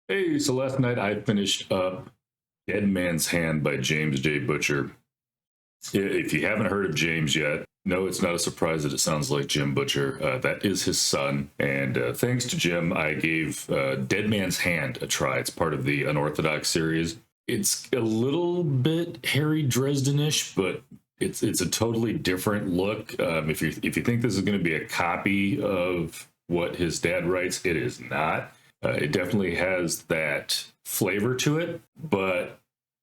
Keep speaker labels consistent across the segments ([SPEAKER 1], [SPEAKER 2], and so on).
[SPEAKER 1] Hey, so last night I finished up Dead Man's Hand by James J. Butcher. If you haven't heard of James yet, no, it's not a surprise that it sounds like Jim Butcher. That is his son. And thanks to Jim, I gave Dead Man's Hand a try. It's part of the Unorthodox series. It's a little bit Harry Dresden-ish, but it's a totally different look. If you think this is going to be a copy of what his dad writes, it is not. It definitely has that flavor to it, but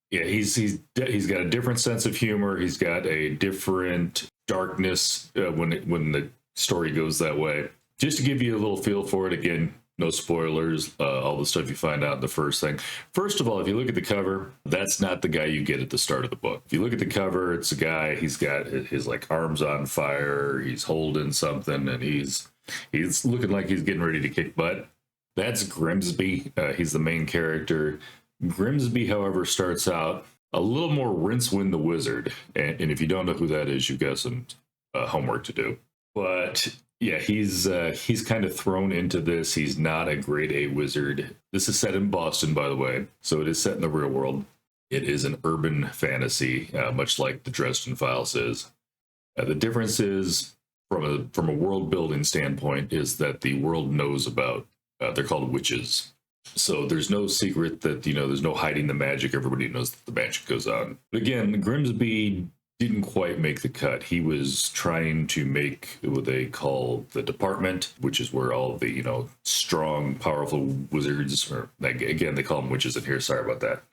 [SPEAKER 1] yeah, he's got a different sense of humor. He's got a different darkness when the story goes that way. Just to give you a little feel for it, again, no spoilers. All the stuff you find out in the first thing. First of all, if you look at the cover, that's not the guy you get at the start of the book. If you look at the cover, it's a guy. He's got his like arms on fire. He's holding something, and he's looking like he's getting ready to kick butt. That's Grimsby. He's the main character. Grimsby, however, starts out a little more Rincewind the Wizard. And if you don't know who that is, you've got some homework to do. But yeah, he's kind of thrown into this. He's not a grade A wizard. This is set in Boston, by the way. So it is set in the real world. It is an urban fantasy, much like the Dresden Files is. The difference is, from a world building standpoint, is that the world knows about they're called witches. So there's no secret that, there's no hiding the magic. Everybody knows that the magic goes on. But again, Grimsby didn't quite make the cut. He was trying to make what they call the department, which is where all the, strong, powerful wizards, or again, they call them witches in here. Sorry about that.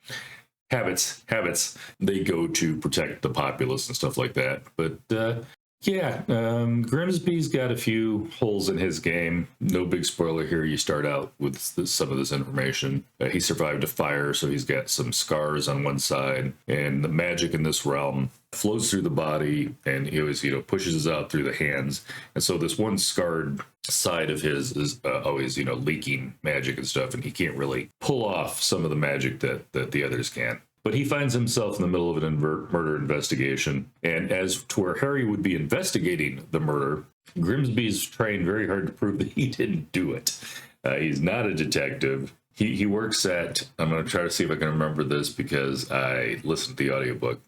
[SPEAKER 1] Habits. They go to protect the populace and stuff like that. But yeah, Grimsby's got a few holes in his game. No big spoiler here. You start out with some of this information. He survived a fire, so he's got some scars on one side. And the magic in this realm flows through the body, and he always, pushes it out through the hands. And so this one scarred side of his is always, leaking magic and stuff, and he can't really pull off some of the magic that the others can. But he finds himself in the middle of an murder investigation. And as to where Harry would be investigating the murder, Grimsby's trying very hard to prove that he didn't do it. He's not a detective. He works at, I'm going to try to see if I can remember this because I listened to the audiobook,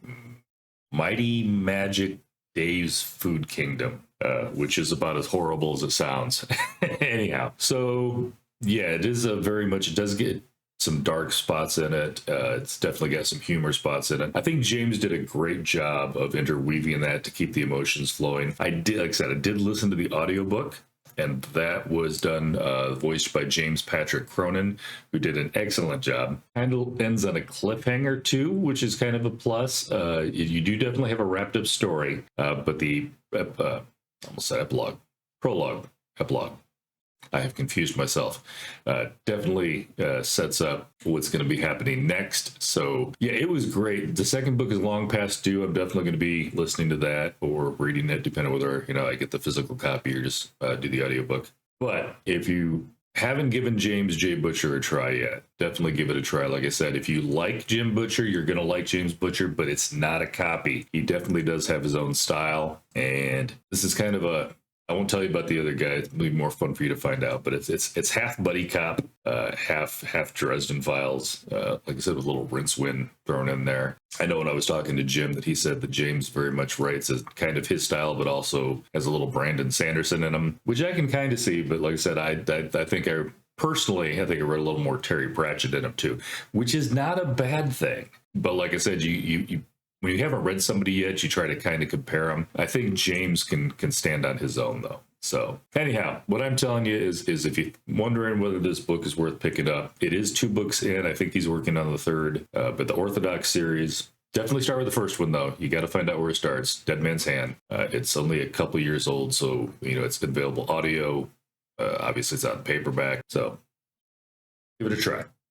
[SPEAKER 1] Mighty Magic Dave's Food Kingdom, which is about as horrible as it sounds. Anyhow, so yeah, it does get some dark spots in it. It's definitely got some humor spots in it. I think James did a great job of interweaving that to keep the emotions flowing. Like I said, I did listen to the audiobook, and that was done, voiced by James Patrick Cronin, who did an excellent job. Kind of ends on a cliffhanger too, which is kind of a plus. You do definitely have a wrapped up story, but the almost said epilogue. I have confused myself. Definitely sets up what's going to be happening next. So yeah, it was great. The second book is long past due. I'm definitely going to be listening to that or reading it, depending on whether I get the physical copy or just do the audiobook. But if you haven't given James J. Butcher a try yet, definitely give it a try. Like I said, if you like Jim Butcher, you're going to like James Butcher, but it's not a copy. He definitely does have his own style. And this is kind of I won't tell you about the other guy. It'll be more fun for you to find out. But it's half buddy cop, half Dresden Files. Like I said, with a little Rincewind thrown in there. I know when I was talking to Jim that he said that James very much writes as kind of his style, but also has a little Brandon Sanderson in him, which I can kind of see. But like I said, I think I read a little more Terry Pratchett in him too, which is not a bad thing. But like I said, you when you haven't read somebody yet, you try to kind of compare them. I think James can stand on his own, though. So anyhow, what I'm telling you is if you're wondering whether this book is worth picking up, it is 2 books in. I think he's working on the third. But the Orthodox series, definitely start with the first one, though. You got to find out where it starts. Dead Man's Hand. It's only a couple years old, so it's available audio. Obviously, it's on paperback. So give it a try.